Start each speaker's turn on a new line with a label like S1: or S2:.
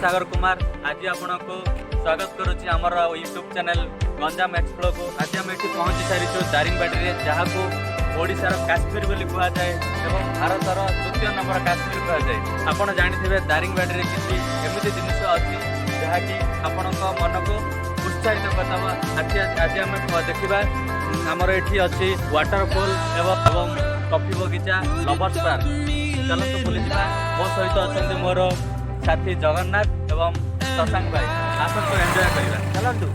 S1: सागर कुमार आज आपण को स्वागत करुच्ची आमर यूट्यूब चैनल गंजाम एक्सप्लो को। आज आम ये पहुँची सारी दारिंगबाड़ी जहाँ को ओडिशार काश्मीर बोली कहुए और भारतर द्वितीय नंबर काश्मीर कहुए। आपड़ जानी दारिंगबाड़ी किसी एमती जिनस अच्छी जहाँकि आपण मन को उत्साहित करता। आज आम देखा आमर ये अच्छी वाटरफॉल एवं कॉफी बगीचा लवर्स पार्क। चलते बुली मो सहित अच्छा मोर साथी जगन्नाथ एवं शशांक भाई आसतु एंजॉय करवा चलतु।